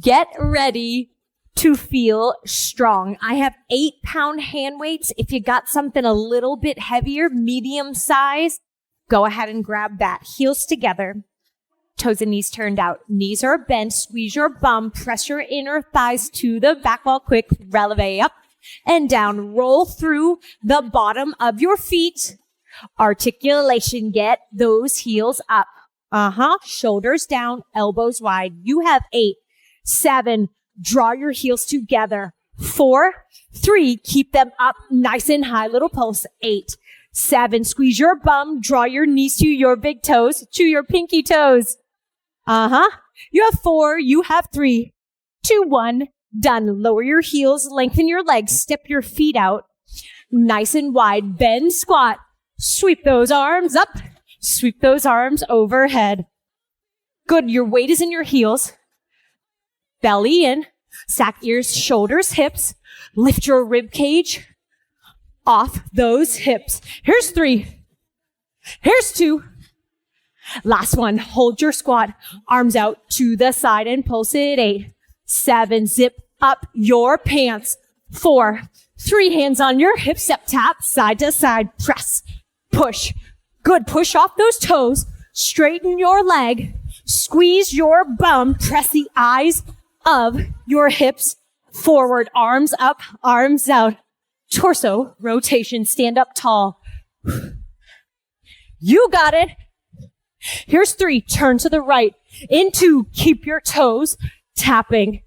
Get ready to feel strong. I have 8-pound hand weights. If you got something a little bit heavier, medium size, go ahead and grab that. Heels together, toes and knees turned out. Knees are bent. Squeeze your bum. Press your inner thighs to the back wall quick. Releve up and down. Roll through the bottom of your feet. Articulation. Get those heels up. Shoulders down, elbows wide. You have 8, 7. Draw your heels together. 4, 3. Keep them up nice and high. Little pulse. 8, 7. Squeeze your bum. Draw your knees to your big toes, to your pinky toes. You have 4. You have 3, 2, 1. Done. Lower your heels. Lengthen your legs. Step your feet out. Nice and wide. Bend, squat. Sweep those arms up. Sweep those arms overhead. Good. Your weight is in your heels. Belly in. Sack ears, shoulders, hips. Lift your rib cage off those hips. Here's 3. Here's 2. Last one. Hold your squat. Arms out to the side and pulse it. 8, 7. Zip up your pants. 4, 3. Hands on your hips. Step tap. Side to side. Press. Push. Good. Push off those toes. Straighten your leg. Squeeze your bum. Press the eyes of your hips forward. Arms up, arms out. Torso rotation. Stand up tall. You got it. Here's 3. Turn to the right. Into. Keep your toes tapping.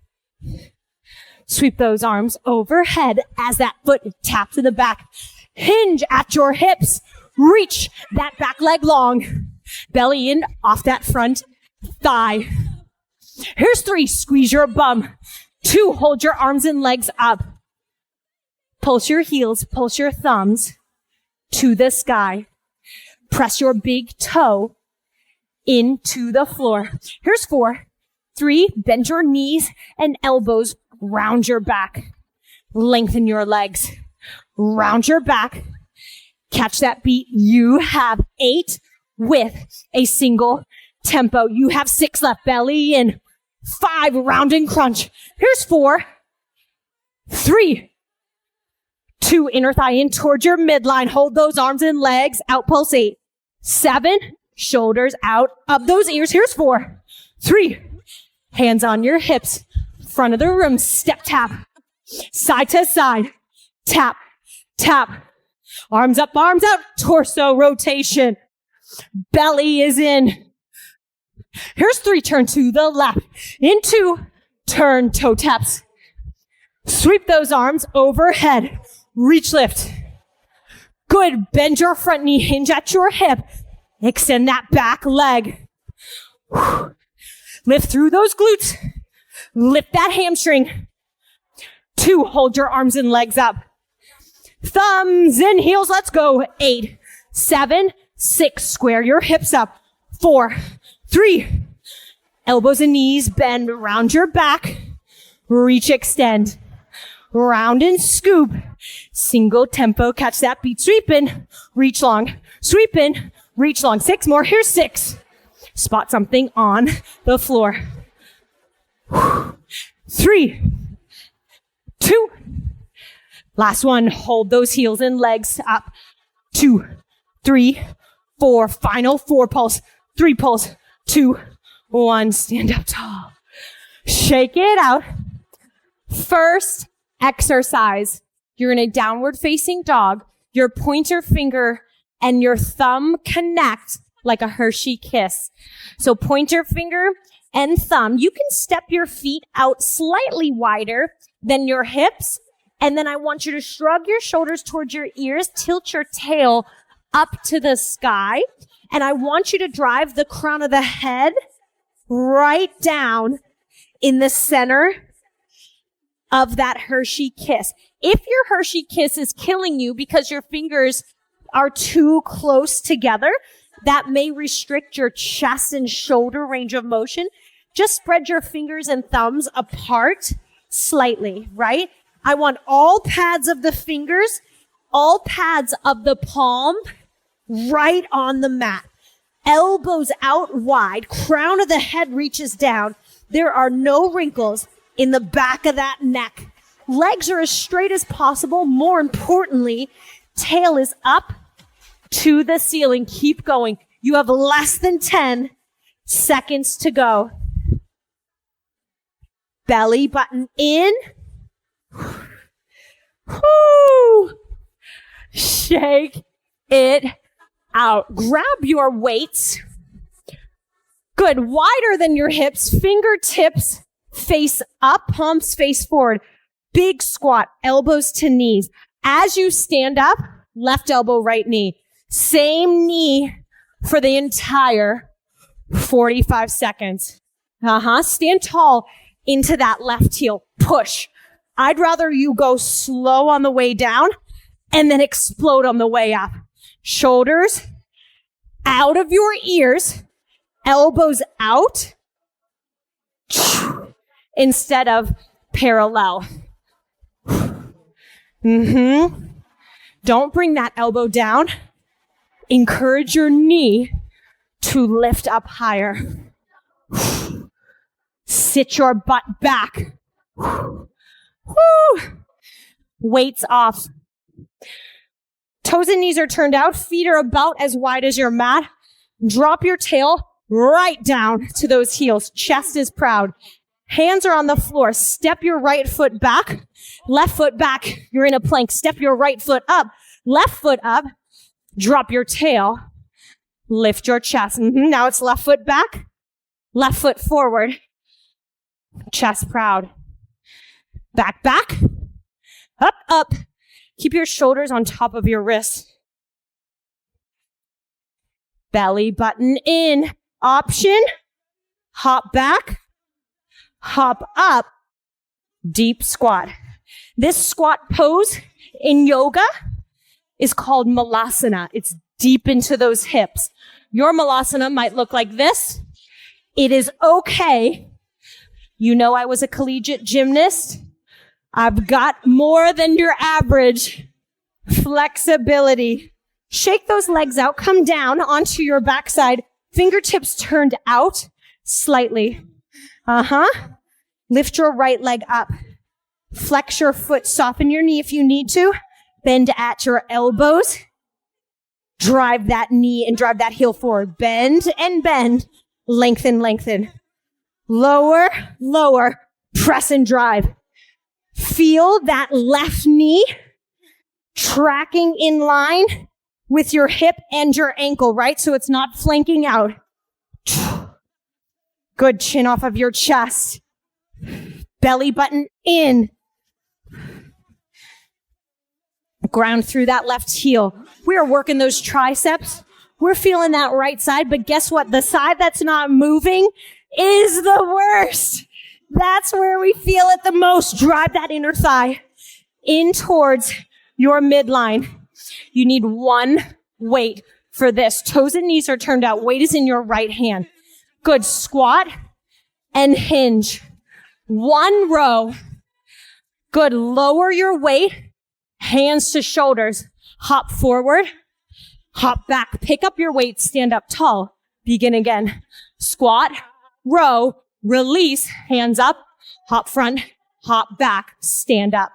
Sweep those arms overhead as that foot taps in the back. Hinge at your hips. Reach that back leg long. Belly in off that front thigh. Here's 3. Squeeze your bum. 2. Hold your arms and legs up. Pulse your heels. Pulse your thumbs to the sky. Press your big toe into the floor. Here's 4. 3. Bend your knees and elbows. Round your back. Lengthen your legs. Round your back. Catch that beat. You have 8 with a single tempo. You have 6 left. Belly in. 5. Round and crunch. Here's 4. 3. 2. Inner thigh in towards your midline. Hold those arms and legs out. Pulse. 8, 7. Shoulders out of those ears. Here's 4. 3. Hands on your hips. Front of the room. Step tap. Side to side. Tap. Tap. Arms up, arms out. Torso rotation. Belly is in. Here's 3. Turn to the left. Into. Turn toe taps. Sweep those arms overhead. Reach lift. Good. Bend your front knee. Hinge at your hip. Extend that back leg. Lift through those glutes. Lift that hamstring. 2. Hold your arms and legs up. Thumbs and heels. Let's go. 8, 7, 6. Square your hips up. 4, 3. Elbows and knees bend around your back. Reach, extend. Round and scoop. Single tempo. Catch that beat. Sweep in. Reach long. Sweep in. Reach long. 6 more. Here's 6. Spot something on the floor. 3, 2. Last one. Hold those heels and legs up. 2, 3, 4. Final 4 pulse. 3 pulse. 2, 1. Stand up tall. Shake it out. First exercise. You're in a downward facing dog. Your pointer finger and your thumb connect like a Hershey kiss. So pointer finger and thumb. You can step your feet out slightly wider than your hips. And then I want you to shrug your shoulders towards your ears, tilt your tail up to the sky. And I want you to drive the crown of the head right down in the center of that Hershey kiss. If your Hershey kiss is killing you because your fingers are too close together, that may restrict your chest and shoulder range of motion. Just spread your fingers and thumbs apart slightly, right? I want all pads of the fingers, all pads of the palm right on the mat. Elbows out wide, crown of the head reaches down. There are no wrinkles in the back of that neck. Legs are as straight as possible. More importantly, tail is up to the ceiling. Keep going. You have less than 10 seconds to go. Belly button in. Whoo! Shake it out. Grab your weights. Good. Wider than your hips. Fingertips face up. Palms face forward. Big squat. Elbows to knees. As you stand up, left elbow, right knee. Same knee for the entire 45 seconds. Stand tall into that left heel. Push. I'd rather you go slow on the way down and then explode on the way up. Shoulders out of your ears, elbows out instead of parallel. Don't bring that elbow down. Encourage your knee to lift up higher. Sit your butt back. Woo. Weights off. Toes and knees are turned out. Feet are about as wide as your mat. Drop your tail right down to those heels. Chest is proud. Hands are on the floor. Step your right foot back. Left foot back. You're in a plank. Step your right foot up. Left foot up. Drop your tail. Lift your chest. Now it's left foot back. Left foot forward. Chest proud. Back, back. Up, up. Keep your shoulders on top of your wrists. Belly button in. Option. Hop back. Hop up. Deep squat. This squat pose in yoga is called malasana. It's deep into those hips. Your malasana might look like this. It is okay. You know I was a collegiate gymnast. I've got more than your average flexibility. Shake those legs out. Come down onto your backside. Fingertips turned out slightly. Lift your right leg up. Flex your foot. Soften your knee if you need to. Bend at your elbows. Drive that knee and drive that heel forward. Bend and bend. Lengthen, lengthen. Lower, lower. Press and drive. Feel that left knee tracking in line with your hip and your ankle, right? So it's not flanking out. Good. Chin off of your chest. Belly button in. Ground through that left heel. We are working those triceps. We're feeling that right side, but guess what? The side that's not moving is the worst. That's where we feel it the most. Drive that inner thigh in towards your midline. You need one weight for this. Toes and knees are turned out. Weight is in your right hand. Good. Squat and hinge. One row. Good. Lower your weight. Hands to shoulders. Hop forward. Hop back. Pick up your weight. Stand up tall. Begin again. Squat. Row. Release. Hands up. Hop front. Hop back. Stand up.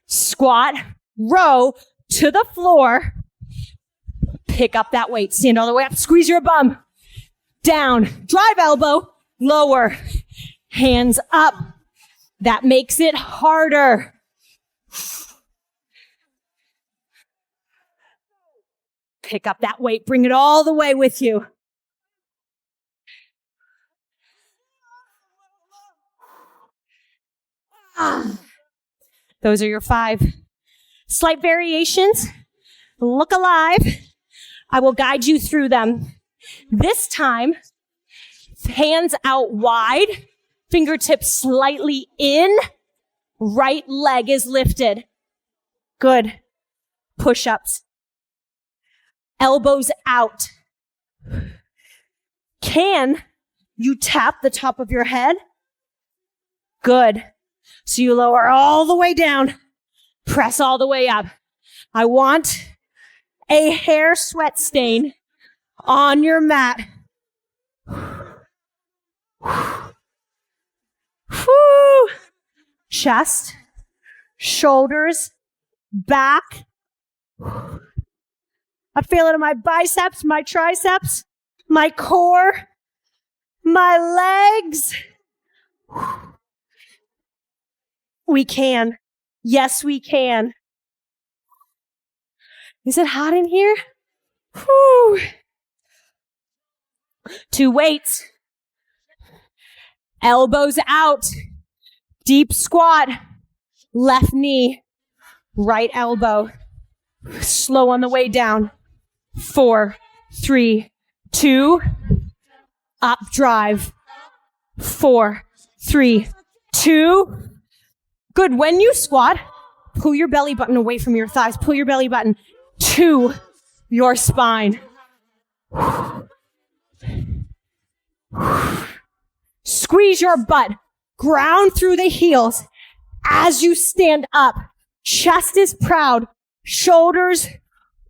Squat. Row to the floor. Pick up that weight. Stand all the way up. Squeeze your bum. Down. Drive elbow. Lower. Hands up. That makes it harder. Pick up that weight. Bring it all the way with you. Those are your 5 slight variations. Look alive. I will guide you through them. This time, hands out wide, fingertips slightly in, right leg is lifted. Good. Push-ups. Elbows out. Can you tap the top of your head? Good. So you lower all the way down. Press all the way up. I want a hair sweat stain on your mat. chest, shoulders, back. I feel it in my biceps, my triceps, my core, my legs. We can. Yes, we can. Is it hot in here? Whew. 2 weights. Elbows out. Deep squat. Left knee. Right elbow. Slow on the way down. 4, 3, 2. Up drive. 4, 3, 2. Good. When you squat, pull your belly button away from your thighs. Pull your belly button to your spine. Squeeze your butt. Ground through the heels as you stand up. Chest is proud. Shoulders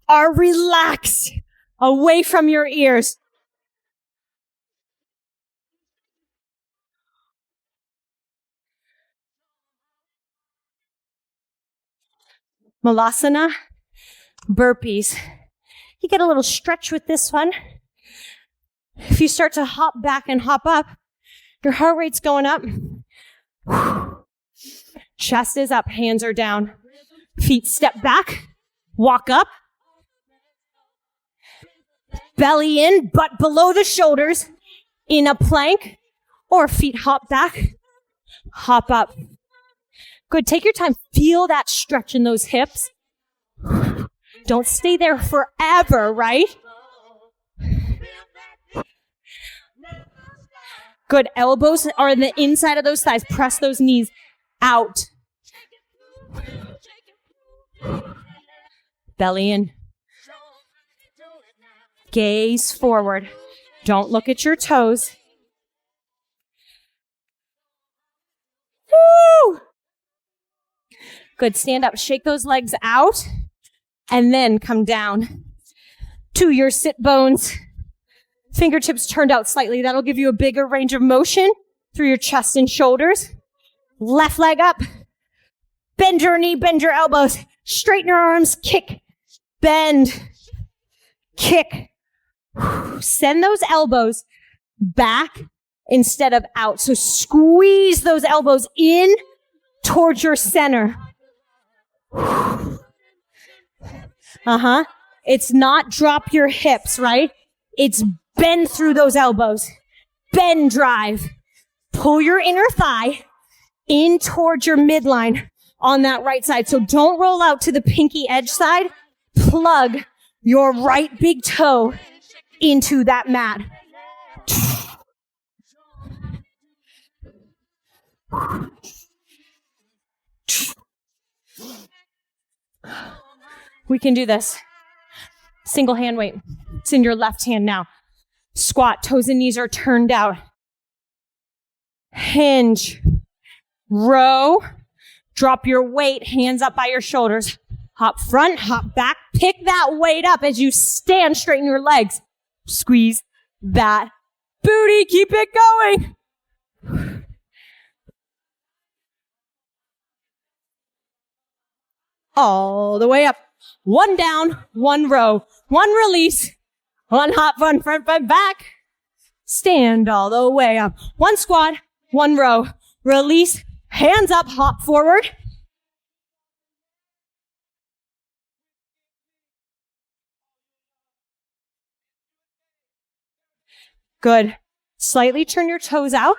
are relaxed away from your ears. Malasana, burpees. You get a little stretch with this one. If you start to hop back and hop up, your heart rate's going up. Chest is up, hands are down. Feet step back, walk up. Belly in, butt below the shoulders in a plank, or feet hop back, hop up. Good, take your time. Feel that stretch in those hips. Don't stay there forever, right? Good, elbows are on the inside of those thighs. Press those knees out. Belly in. Gaze forward. Don't look at your toes. Woo! Good, stand up, shake those legs out, and then come down to your sit bones. Fingertips turned out slightly. That'll give you a bigger range of motion through your chest and shoulders. Left leg up. Bend your knee, bend your elbows. Straighten your arms, kick, bend, kick. Send those elbows back instead of out. So squeeze those elbows in towards your center. It's not drop your hips, right? It's bend through those elbows. Bend drive. Pull your inner thigh in towards your midline on that right side. So don't roll out to the pinky edge side. Plug your right big toe into that mat. We can do this. Single hand weight. It's in your left hand now. Squat, toes and knees are turned out. Hinge. Row. Drop your weight, hands up by your shoulders. Hop front, hop back. Pick that weight up as you stand, straighten your legs. Squeeze that booty. Keep it going. All the way up. 1 down, 1 row, 1 release, 1 hop, 1 front, 1 back. Stand all the way up. 1 squat, 1 row, release, hands up, hop forward. Good. Slightly turn your toes out.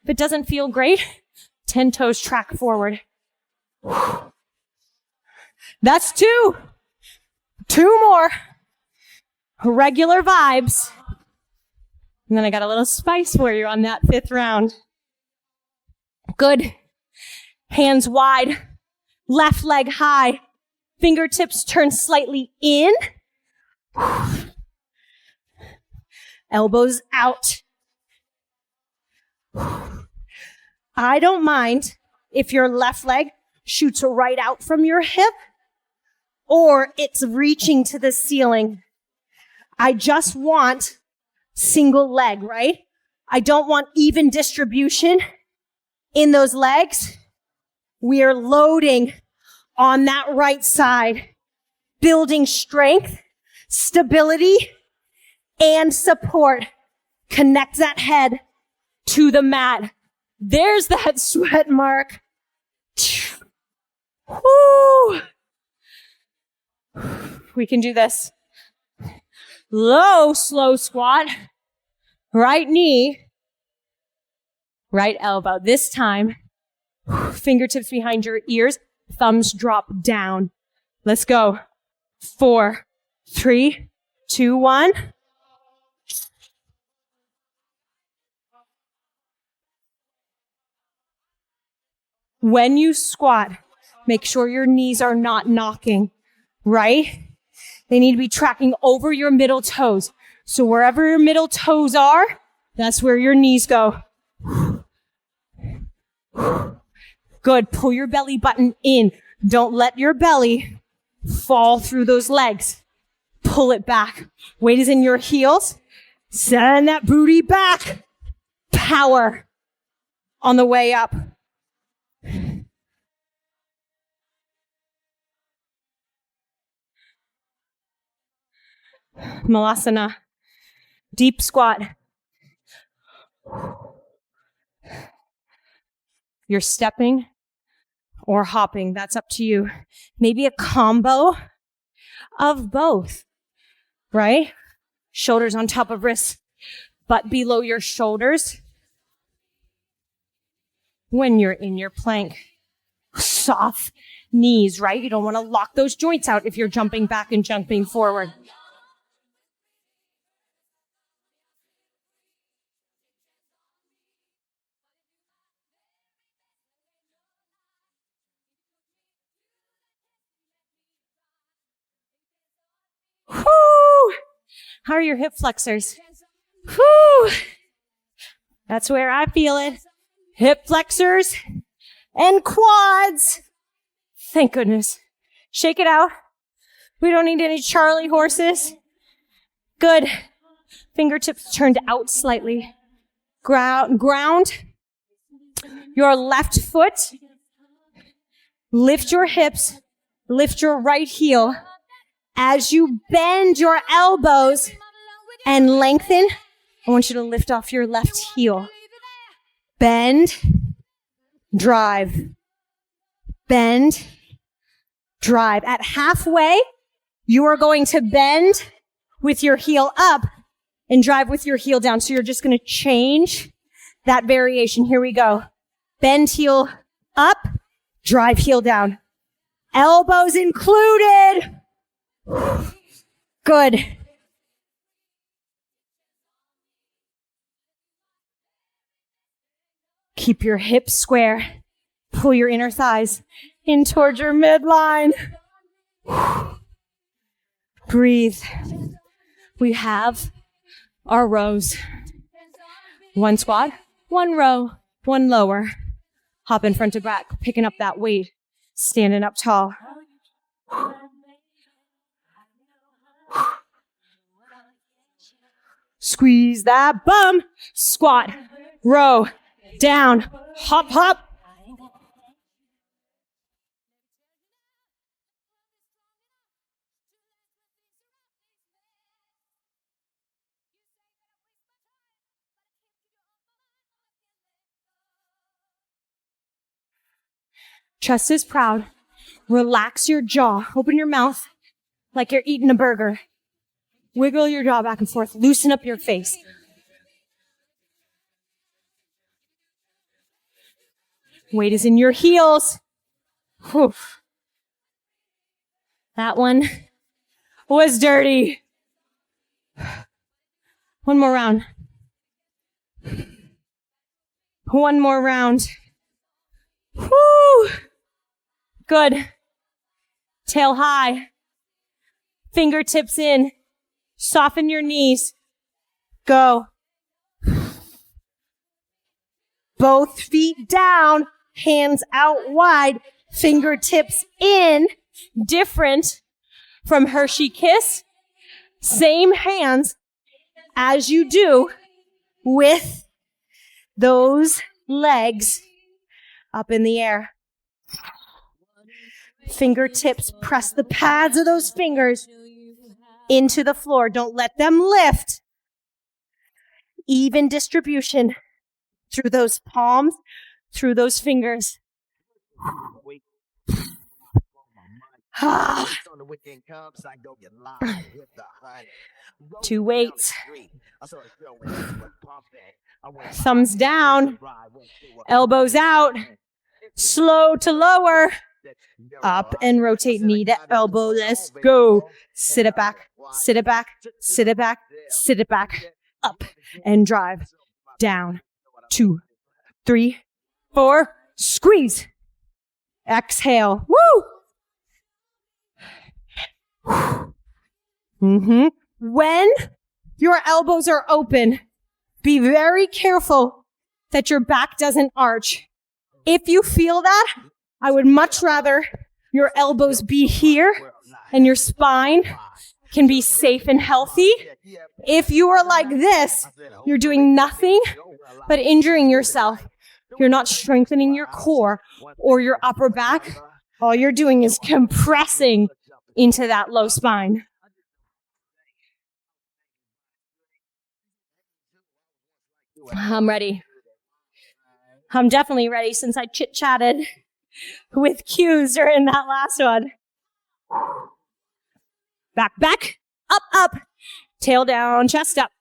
If it doesn't feel great, 10 toes track forward. That's 2. 2 more. Regular vibes. And then I got a little spice for you on that 5th round. Good. Hands wide. Left leg high. Fingertips turn slightly in. Elbows out. I don't mind if your left leg shoots right out from your hip or it's reaching to the ceiling. I just want single leg, right? I don't want even distribution in those legs. We are loading on that right side, building strength, stability, and support. Connect that head to the mat. There's that sweat mark. Woo! We can do this. Low, slow squat. Right knee, right elbow. This time, fingertips behind your ears, thumbs drop down. Let's go. 4, 3, 2, 1. When you squat, make sure your knees are not knocking, right? They need to be tracking over your middle toes. So wherever your middle toes are, that's where your knees go. Good. Pull your belly button in. Don't let your belly fall through those legs. Pull it back. Weight is in your heels. Send that booty back. Power on the way up. Malasana. Deep squat. You're stepping or hopping. That's up to you. Maybe a combo of both, right? Shoulders on top of wrists, butt below your shoulders. When you're in your plank, soft knees, right? You don't want to lock those joints out if you're jumping back and jumping forward. Whoo! How are your hip flexors? Whoo! That's where I feel it. Hip flexors and quads. Thank goodness. Shake it out. We don't need any Charlie horses. Good. Fingertips turned out slightly. Ground your left foot. Lift your hips. Lift your right heel. As you bend your elbows and lengthen, I want you to lift off your left heel. Bend, drive. Bend, drive. At halfway, you are going to bend with your heel up and drive with your heel down. So you're just going to change that variation. Here we go. Bend heel up, drive heel down. Elbows included. Good. Keep your hips square. Pull your inner thighs in towards your midline. Breathe. We have our rows. One squat, one row, one lower. Hop in front to back, picking up that weight. Standing up tall. Squeeze that bum. Squat, row, down, hop, hop. Chest is proud. Relax your jaw. Open your mouth like you're eating a burger. Wiggle your jaw back and forth. Loosen up your face. Weight is in your heels. Whew. That one was dirty. One more round. One more round. Whoo! Good. Tail high. Fingertips in. Soften your knees. Go. Both feet down. Hands out wide. Fingertips in. Different from Hershey Kiss. Same hands as you do with those legs up in the air. Fingertips, press the pads of those fingers into the floor. Don't let them lift. Even distribution through those palms, through those fingers. Two weights. Thumbs down, elbows out, slow to lower, up and rotate knee to elbow. Let's go. Sit it back, sit it back, sit it back, sit it back, up and drive, down, 2, 3, 4, squeeze. Exhale, woo! When your elbows are open, be very careful that your back doesn't arch. If you feel that, I would much rather your elbows be here and your spine can be safe and healthy. If you are like this, you're doing nothing but injuring yourself. You're not strengthening your core or your upper back. All you're doing is compressing into that low spine. I'm ready. I'm definitely ready since I chit-chatted with cues during that last one. Back, back, up, up, tail down, chest up,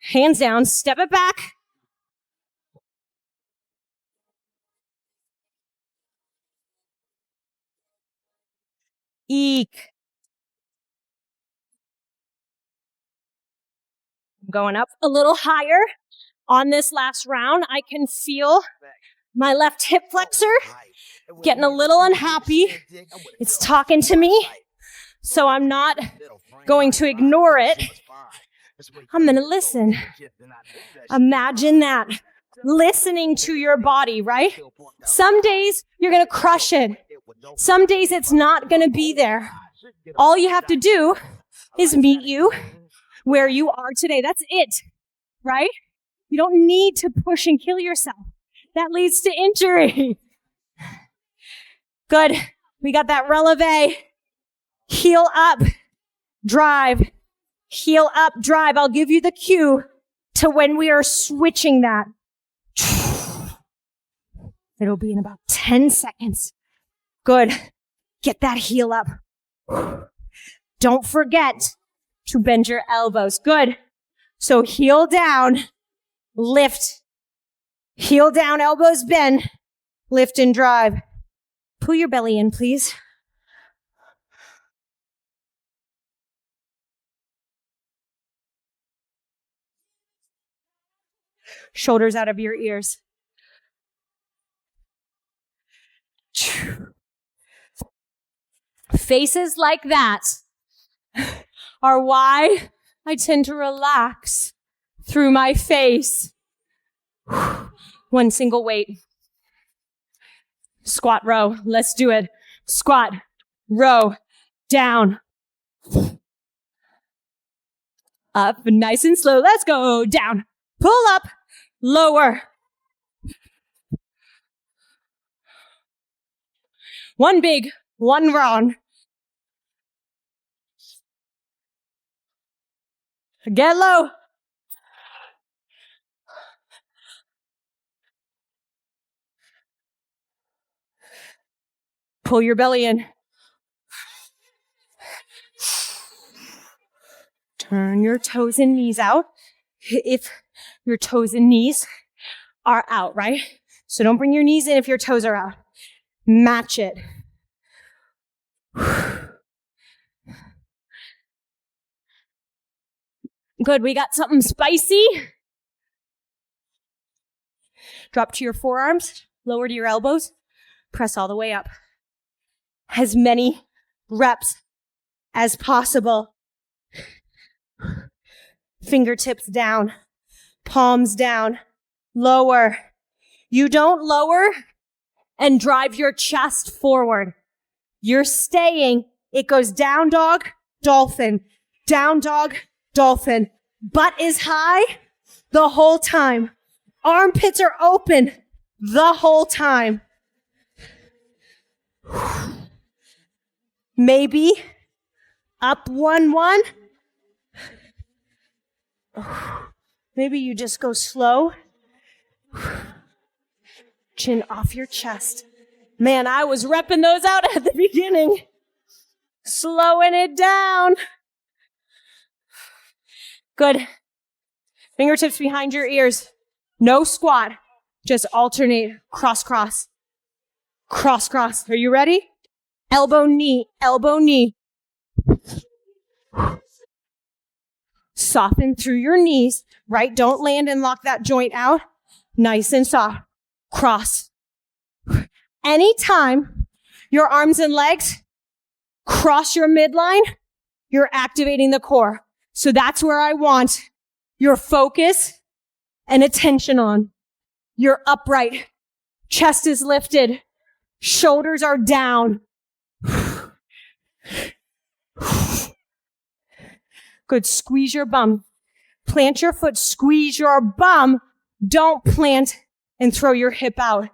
hands down, step it back. Eek. I'm going up a little higher. On this last round, I can feel my left hip flexor getting a little unhappy. It's talking to me, so I'm not going to ignore it. I'm going to listen. Imagine that. Listening to your body, right? Some days you're going to crush it. Some days it's not going to be there. All you have to do is meet you where you are today. That's it, right? You don't need to push and kill yourself. That leads to injury. Good. We got that releve. Heel up, drive. Heel up, drive. I'll give you the cue to when we are switching that. It'll be in about 10 seconds. Good. Get that heel up. Don't forget to bend your elbows. Good. So heel down, lift. Heel down, elbows bend, lift and drive. Pull your belly in, please. Shoulders out of your ears. Faces like that are why I tend to relax through my face. One single weight. Squat row. Let's do it. Squat, row, down. Up, nice and slow. Let's go. Down. Pull up, lower. One big, one round. Get low. Pull your belly in. Turn your toes and knees out. If your toes and knees are out, right? So don't bring your knees in if your toes are out. Match it. Good, we got something spicy. Drop to your forearms, lower to your elbows, press all the way up. As many reps as possible. Fingertips down, palms down, lower. You don't lower and drive your chest forward. You're staying. It goes down dog, dolphin, down dog, dolphin. Butt is high the whole time. Armpits are open the whole time. Maybe up 1-1. Maybe you just go slow. Chin off your chest. Man, I was repping those out at the beginning. Slowing it down. Good. Fingertips behind your ears. No squat. Just alternate. Cross, cross. Cross, cross. Are you ready? Elbow, knee. Elbow, knee. Soften through your knees, right? Don't land and lock that joint out. Nice and soft. Cross. Anytime your arms and legs cross your midline, you're activating the core. So that's where I want your focus and attention on. You're upright. Chest is lifted. Shoulders are down. Good. Squeeze your bum. Plant your foot. Squeeze your bum. Don't plant and throw your hip out.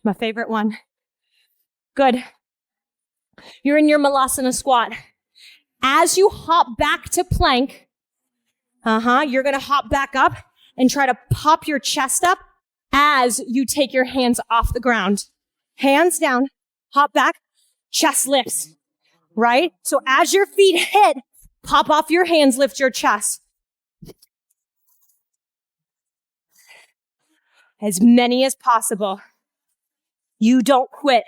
My favorite one. Good. You're in your Malasana squat. As you hop back to plank, you're going to hop back up and try to pop your chest up as you take your hands off the ground. Hands down, hop back, chest lifts, right? So as your feet hit, pop off your hands, lift your chest. As many as possible. You don't quit.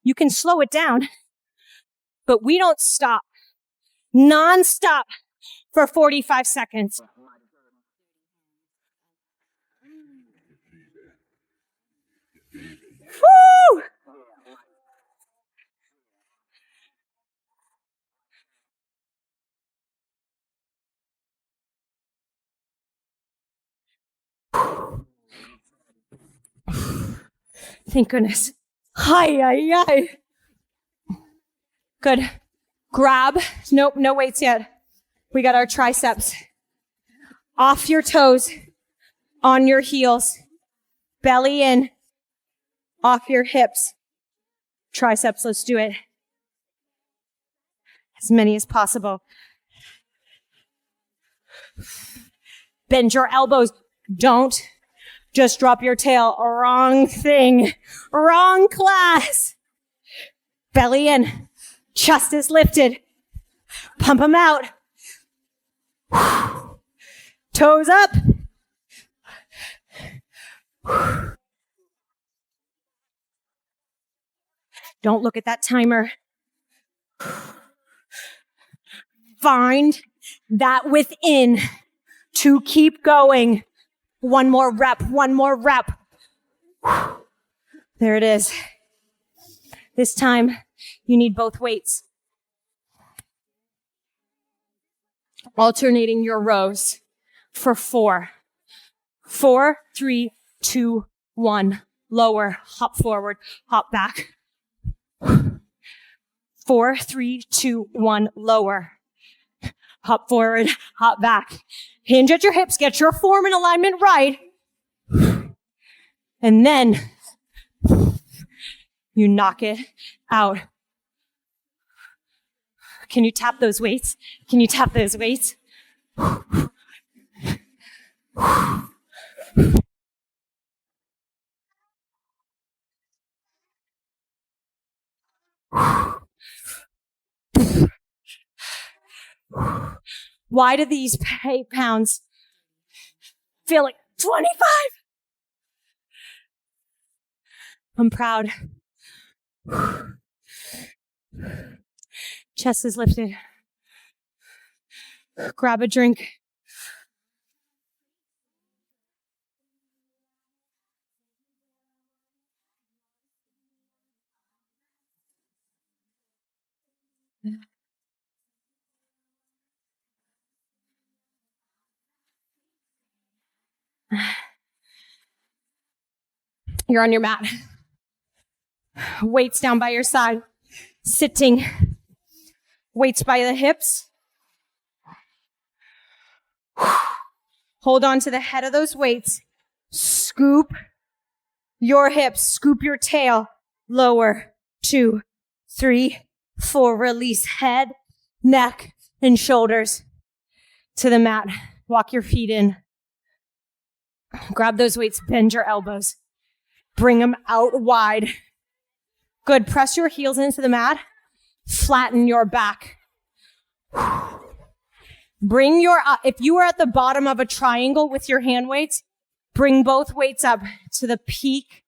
You can slow it down, but we don't stop. Non-stop for 45 seconds. Woo! Thank goodness. Hi, hi, hi. Good. Grab. Nope, no weights yet. We got our triceps. Off your toes. On your heels. Belly in. Off your hips. Triceps, let's do it. As many as possible. Bend your elbows. Don't just drop your tail. Wrong thing. Wrong class. Belly in. Chest is lifted. Pump them out. Toes up. Don't look at that timer. Find that within to keep going. One more rep, one more rep. There it is. This time, you need both weights. Alternating your rows for 4. 4, 3, 2, 1. Lower, hop forward, hop back. 4, 3, 2, 1. Lower. Hop forward, hop back. Hinge at your hips, get your form and alignment right. And then you knock it out. Can you tap those weights? Can you tap those weights? Why do these 8 pounds feel like 25? I'm proud. Chest is lifted. Grab a drink. You're on your mat. Weights down by your side. Sitting. Weights by the hips. Hold on to the head of those weights. Scoop your hips. Scoop your tail. lower, 2, 3, 4, release head, neck, and shoulders to the mat. Walk your feet in. Grab those weights, bend your elbows. Bring them out wide. Good, press your heels into the mat. Flatten your back. Bring your, if you are at the bottom of a triangle with your hand weights, bring both weights up to the peak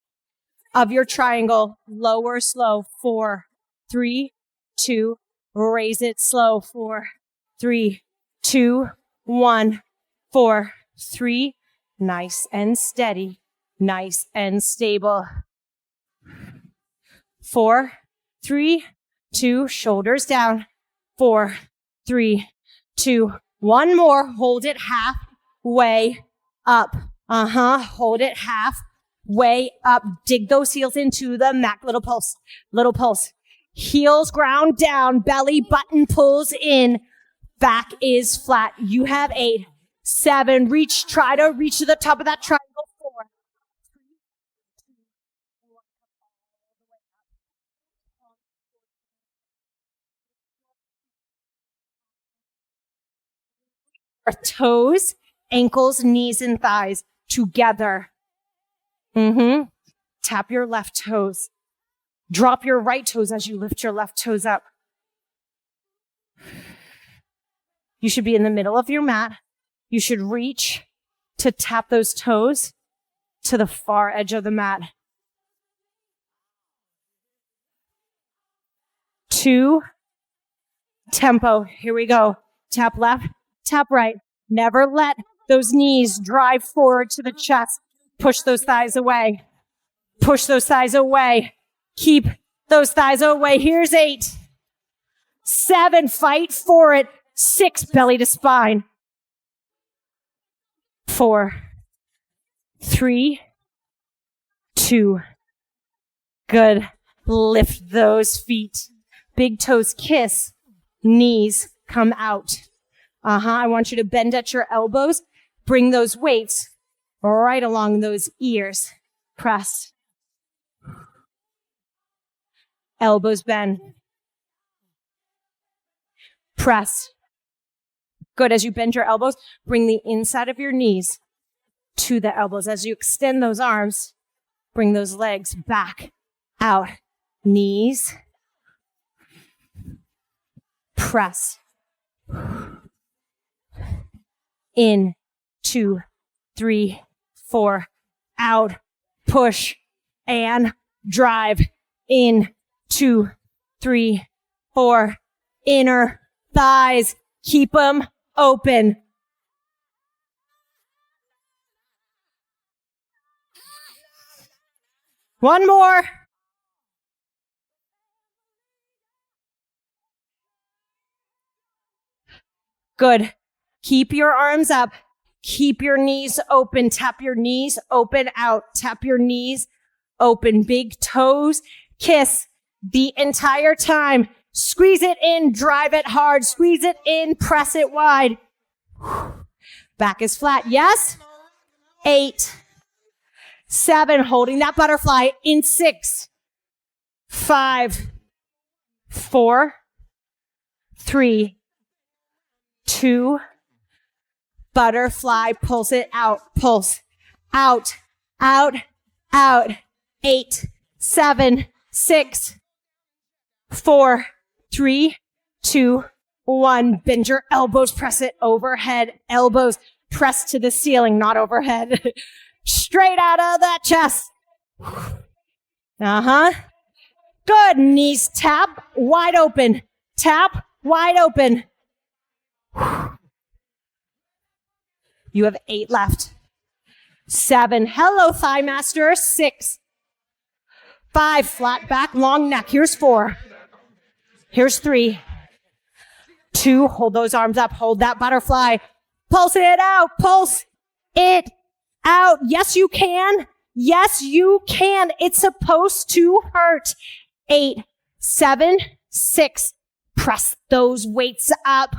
of your triangle. Lower, slow, 4, 3, 2, raise it slow, 4, 3, 2, 1, 4, 3, nice and steady, nice and stable. 4, 3, 2, shoulders down, 4, 3, 2, 1 more, hold it halfway up. Hold it halfway up. Dig those heels into the mat. Little pulse, little pulse. Heels ground down, belly button pulls in, back is flat. You have 8, 7, reach, try to reach to the top of that triangle. 4, 3, 2, 1, our toes, ankles, knees, and thighs together. Tap your left toes. Drop your right toes as you lift your left toes up. You should be in the middle of your mat. You should reach to tap those toes to the far edge of the mat. 2, tempo. Here we go. Tap left, tap right. Never let those knees drive forward to the chest. Push those thighs away. Push those thighs away. Keep those thighs away. Here's 8, 7, fight for it. 6, belly to spine. 4, 3, 2. Good. Lift those feet. Big toes kiss. Knees come out. I want you to bend at your elbows. Bring those weights right along those ears. Press. Elbows bend. Press. Good. As you bend your elbows, bring the inside of your knees to the elbows. As you extend those arms, bring those legs back, out. Knees. Press. In, 2, 3, 4, out, push, and drive. In, 2, 3, 4, inner thighs. Keep them open. One more. Good. Keep your arms up. Keep your knees open. Tap your knees open out. Tap your knees open. Big toes kiss the entire time. Squeeze it in. Drive it hard. Squeeze it in. Press it wide. Back is flat. Yes? 8, 7. Holding that butterfly in 6, 5, 4, 3, 2, butterfly, pulse it out, pulse, out, out, out, 8, 7, 6, 4, 3, 2, 1. Bend your elbows, press it overhead, elbows press to the ceiling, not overhead. Straight out of that chest. Good, knees tap, wide open, tap, wide open. You have 8 left. 7. Hello, thigh master. 6. 5. Flat back, long neck. Here's 4. Here's 3. 2. Hold those arms up. Hold that butterfly. Pulse it out. Pulse it out. Yes, you can. Yes, you can. It's supposed to hurt. 8, 7, 6. Press those weights up.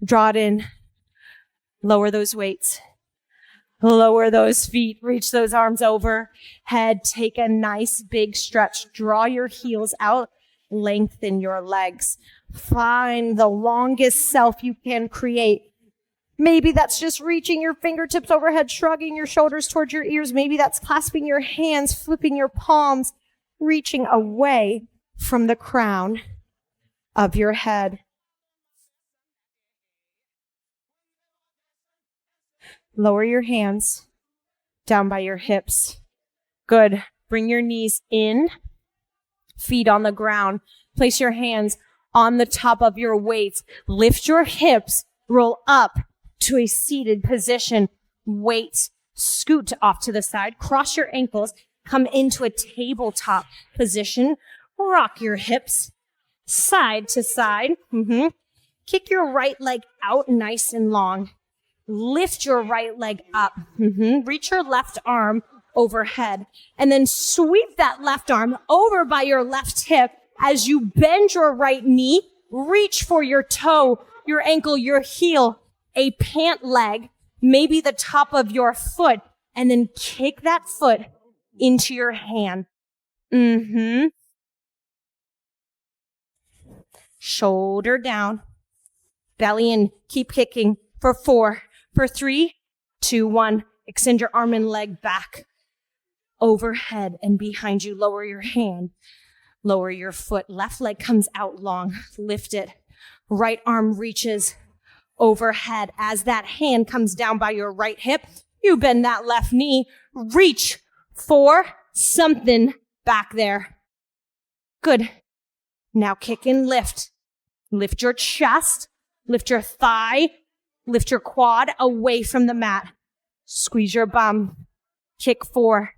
Draw it in. Lower those weights. Lower those feet, reach those arms overhead. Take a nice big stretch. Draw your heels out, lengthen your legs. Find the longest self you can create. Maybe that's just reaching your fingertips overhead, shrugging your shoulders towards your ears. Maybe that's clasping your hands, flipping your palms, reaching away from the crown of your head. Lower your hands down by your hips. Good. Bring your knees in, feet on the ground. Place your hands on the top of your weights. Lift your hips, roll up to a seated position. Weights scoot off to the side. Cross your ankles. Come into a tabletop position. Rock your hips side to side. Kick your right leg out nice and long. Lift your right leg up. Reach your left arm overhead. And then sweep that left arm over by your left hip as you bend your right knee. Reach for your toe, your ankle, your heel, a pant leg, maybe the top of your foot, and then kick that foot into your hand. Shoulder down, belly in, keep kicking for 4, for 3, 2, 1. Extend your arm and leg back, overhead and behind you. Lower your hand, lower your foot. Left leg comes out long, lift it. Right arm reaches overhead. As that hand comes down by your right hip, you bend that left knee, reach for something back there. Good. Now kick and lift. Lift your chest, lift your thigh, lift your quad away from the mat. Squeeze your bum. Kick 4,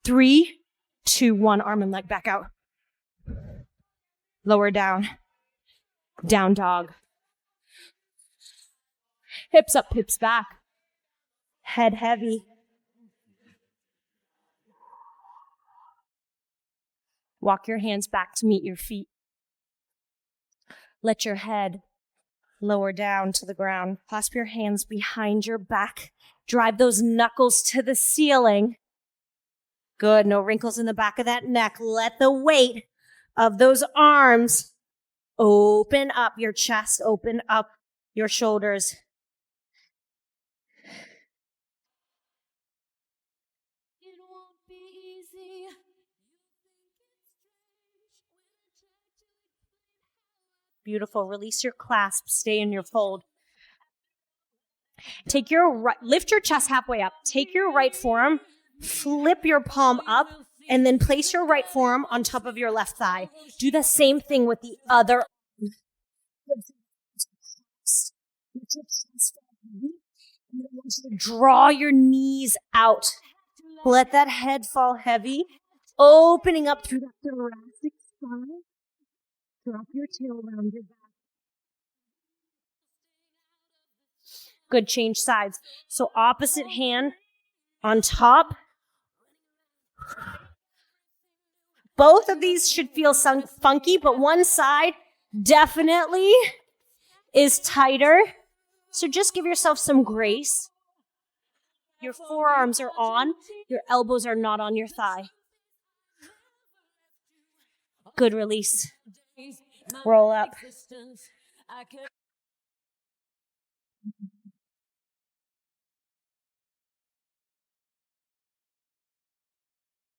3, 2, 1. Arm and leg back out. Lower down. Down dog. Hips up, hips back. Head heavy. Walk your hands back to meet your feet. Let your head lower down to the ground. Clasp your hands behind your back. Drive those knuckles to the ceiling. Good. No wrinkles in the back of that neck. Let the weight of those arms open up your chest, open up your shoulders. Beautiful. Release your clasp. Stay in your fold. Take your right, lift your chest halfway up. Take your right forearm, flip your palm up, and then place your right forearm on top of your left thigh. Do the same thing with the other. Draw your knees out. Let that head fall heavy, opening up through that thoracic spine. Drop your tail around your back. Good, change sides. So opposite hand on top. Both of these should feel funky, but one side definitely is tighter. So just give yourself some grace. Your forearms are on, your elbows are not on your thigh. Good, release. Roll up.